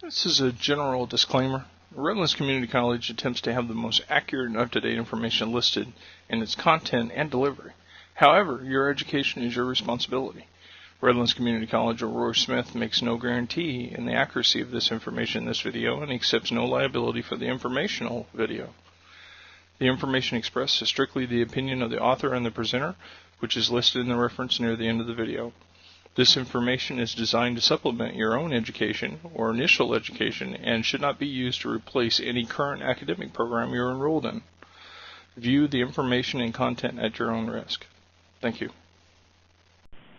This is a general disclaimer. Redlands Community College attempts to have the most accurate and up-to-date information listed in its content and delivery. However, your education is your responsibility. Redlands Community College or Roy Smith makes no guarantee in the accuracy of this information in this video and accepts no liability for the informational video. The information expressed is strictly the opinion of the author and the presenter, which is listed in the reference near the end of the video. This information is designed to supplement your own education or initial education and should not be used to replace any current academic program you're enrolled in. View the information and content at your own risk. Thank you.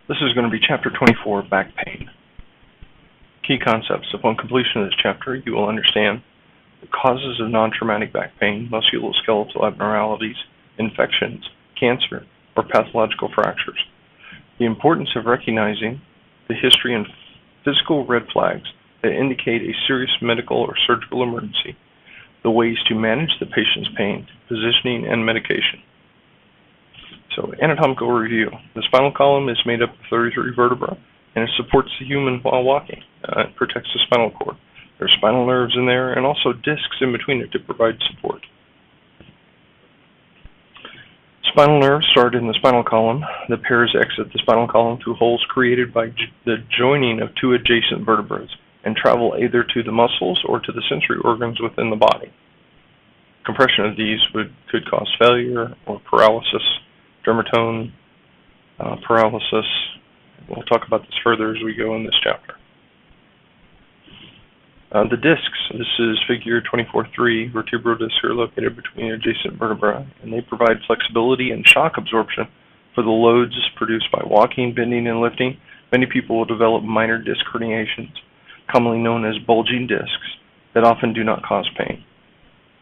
This is going to be Chapter 24, Back Pain. Key concepts. Upon completion of this chapter, you will understand the causes of non-traumatic back pain, musculoskeletal abnormalities, infections, cancer, or pathological fractures. The importance of recognizing the history and physical red flags that indicate a serious medical or surgical emergency, the ways to manage the patient's pain, positioning, and medication. So, anatomical review. The spinal column is made up of 33 vertebrae, and it supports the human while walking. It protects the spinal cord. There are spinal nerves in there, and also discs in between it to provide support. Spinal nerves start in the spinal column. The pairs exit the spinal column through holes created by the joining of two adjacent vertebrae and travel either to the muscles or to the sensory organs within the body. Compression of these could cause failure or paralysis, dermatome paralysis. We'll talk about this further as we go in this chapter. The discs, this is figure 24.3. Vertebral discs are located between adjacent vertebrae, and they provide flexibility and shock absorption for the loads produced by walking, bending, and lifting. Many people will develop minor disc herniations, commonly known as bulging discs, that often do not cause pain.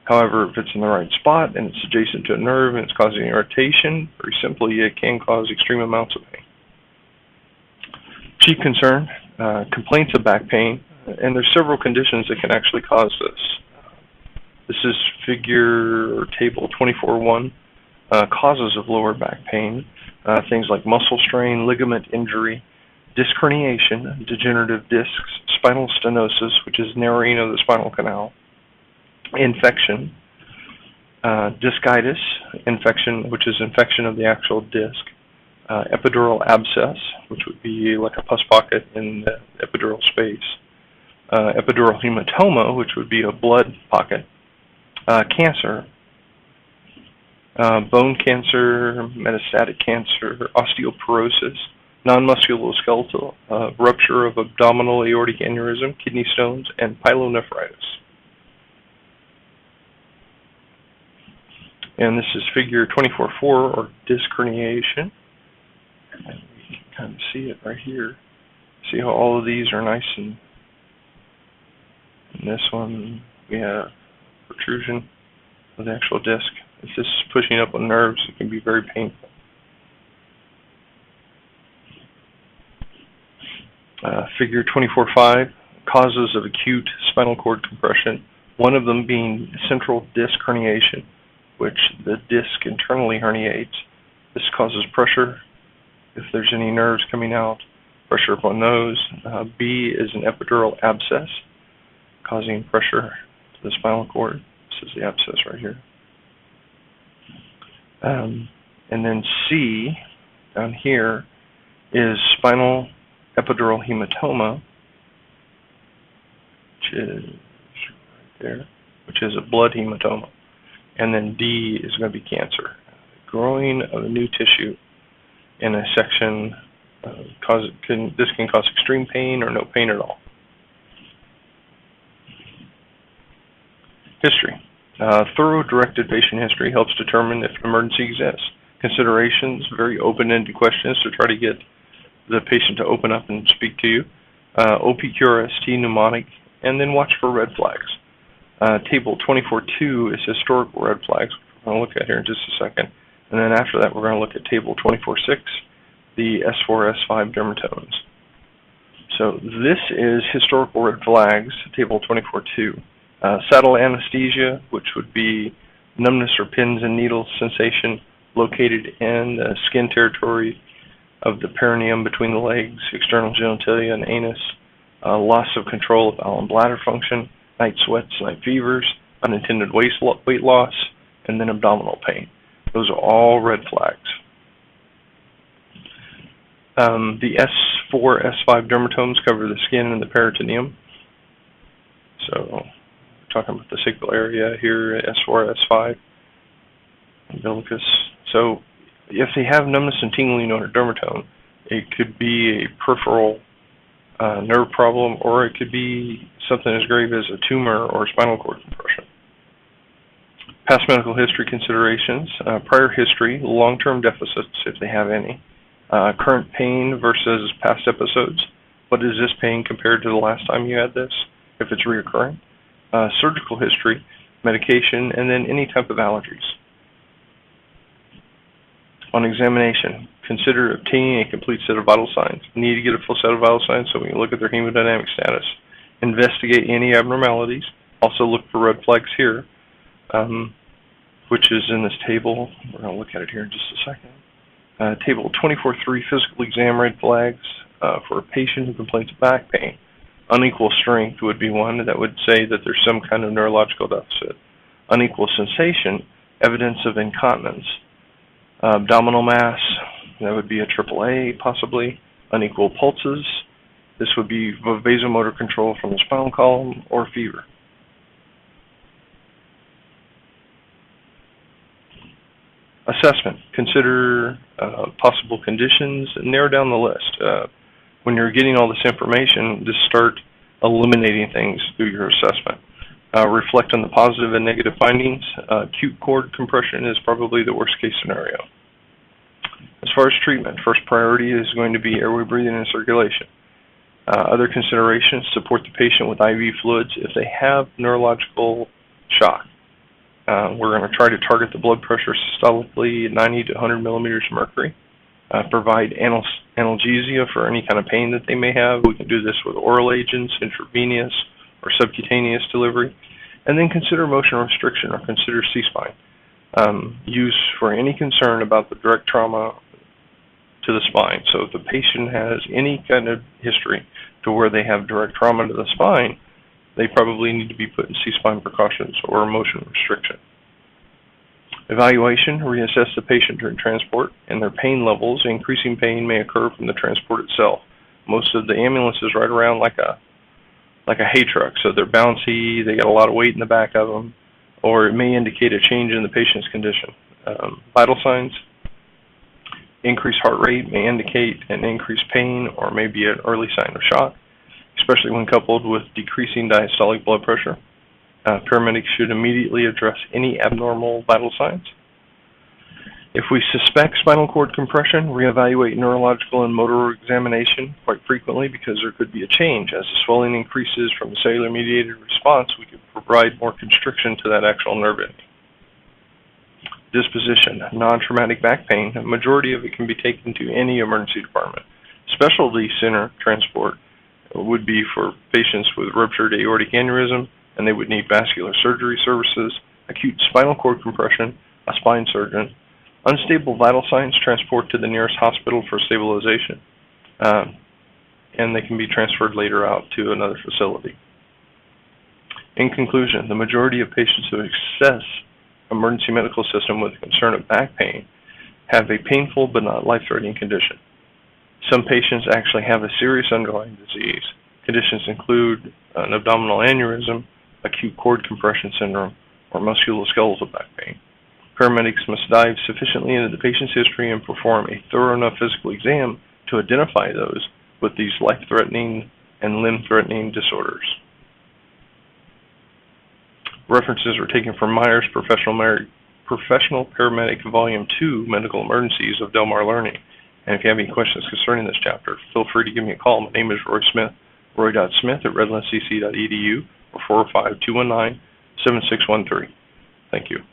However, if it's in the right spot and it's adjacent to a nerve and it's causing irritation, very simply, it can cause extreme amounts of pain. Chief concern, complaints of back pain. And there's several conditions that can actually cause this. This is figure or table 24.1, causes of lower back pain, things like muscle strain, ligament injury, disc herniation, degenerative discs, spinal stenosis, which is narrowing of the spinal canal, infection, discitis, infection, which is infection of the actual disc, epidural abscess, which would be like a pus pocket in the epidural space, epidural hematoma, which would be a blood pocket, cancer, bone cancer, metastatic cancer, osteoporosis, non-musculoskeletal, rupture of abdominal aortic aneurysm, kidney stones, and pyelonephritis. And this is figure 24.4, or disc herniation. And we can kind of see it right here. See how all of these are nice and in this one, we have protrusion of the actual disc. If this is pushing up on nerves, it can be very painful. Figure 24.5, causes of acute spinal cord compression, one of them being central disc herniation, which the disc internally herniates. This causes pressure if there's any nerves coming out, pressure upon those. B is an epidural abscess, causing pressure to the spinal cord. This is the abscess right here. And then C, down here, is spinal epidural hematoma, which is right there, which is a blood hematoma. And then D is going to be cancer. Growing of a new tissue in a section, this can cause extreme pain or no pain at all. History. Thorough directed patient history helps determine if an emergency exists. Considerations, very open-ended questions to try to get the patient to open up and speak to you. OPQRST, mnemonic, and then watch for red flags. Table 24.2 is historical red flags, which we're going to look at here in just a second. And then after that, we're going to look at table 24.6, the S4, S5 dermatomes. So this is historical red flags, table 24.2. Saddle anesthesia, which would be numbness or pins and needles sensation located in the skin territory of the perineum between the legs, external genitalia, and anus. loss of control of bowel and bladder function, night sweats, night fevers, unintended weight loss, and then abdominal pain. Those are all red flags. The S4, S5 dermatomes cover the skin and the peritoneum. So we're talking about the sacral area here, S4, S5, umbilicus. So if they have numbness and tingling on a dermatome, it could be a peripheral nerve problem, or it could be something as grave as a tumor or spinal cord compression. Past medical history considerations, prior history, long-term deficits if they have any, current pain versus past episodes. What is this pain compared to the last time you had this, if it's reoccurring? Surgical history, medication, and then any type of allergies. On examination, consider obtaining a complete set of vital signs. You need to get a full set of vital signs so we can look at their hemodynamic status. Investigate any abnormalities. Also look for red flags here, which is in this table. We're going to look at it here in just a second. Table 24.3, physical exam red flags for a patient who complains of back pain. Unequal strength would be one that would say that there's some kind of neurological deficit. Unequal sensation, evidence of incontinence. Abdominal mass, that would be a AAA possibly. Unequal pulses, this would be vasomotor control from the spinal column, or fever. Assessment, consider possible conditions, and narrow down the list. When you're getting all this information, just start eliminating things through your assessment. Reflect on the positive and negative findings. Acute cord compression is probably the worst case scenario. As far as treatment, first priority is going to be airway breathing and circulation. Other considerations, support the patient with IV fluids if they have neurological shock. We're going to try to target the blood pressure systolically at 90 to 100 millimeters of mercury. Provide analgesia for any kind of pain that they may have. We can do this with oral agents, intravenous, or subcutaneous delivery. And then consider motion restriction, or consider C-spine. Use for any concern about the direct trauma to the spine. So if the patient has any kind of history to where they have direct trauma to the spine, they probably need to be put in C-spine precautions or motion restriction. Evaluation, reassess the patient during transport and their pain levels. Increasing pain may occur from the transport itself. Most of the ambulances ride around like a hay truck, so they're bouncy, they got a lot of weight in the back of them, or it may indicate a change in the patient's condition. Vital signs, increased heart rate may indicate an increased pain or may be an early sign of shock, especially when coupled with decreasing diastolic blood pressure. Paramedics should immediately address any abnormal vital signs. If we suspect spinal cord compression, reevaluate neurological and motor examination quite frequently, because there could be a change. As the swelling increases from the cellular-mediated response, we could provide more constriction to that actual nerve ending. Disposition, non-traumatic back pain, a majority of it can be taken to any emergency department. Specialty center transport would be for patients with ruptured aortic aneurysm, and they would need vascular surgery services, acute spinal cord compression, a spine surgeon. Unstable vital signs, transport to the nearest hospital for stabilization, and they can be transferred later out to another facility. In conclusion, the majority of patients who access emergency medical system with concern of back pain have a painful but not life-threatening condition. Some patients actually have a serious underlying disease. Conditions include an abdominal aneurysm, acute cord compression syndrome, or musculoskeletal back pain. Paramedics must dive sufficiently into the patient's history and perform a thorough enough physical exam to identify those with these life-threatening and limb-threatening disorders. References are taken from Myers Professional Paramedic Volume 2, Medical Emergencies of Del Mar Learning. And if you have any questions concerning this chapter, feel free to give me a call. My name is Roy Smith, roy.smith@redlandcc.edu, or 405-219-7613. Thank you.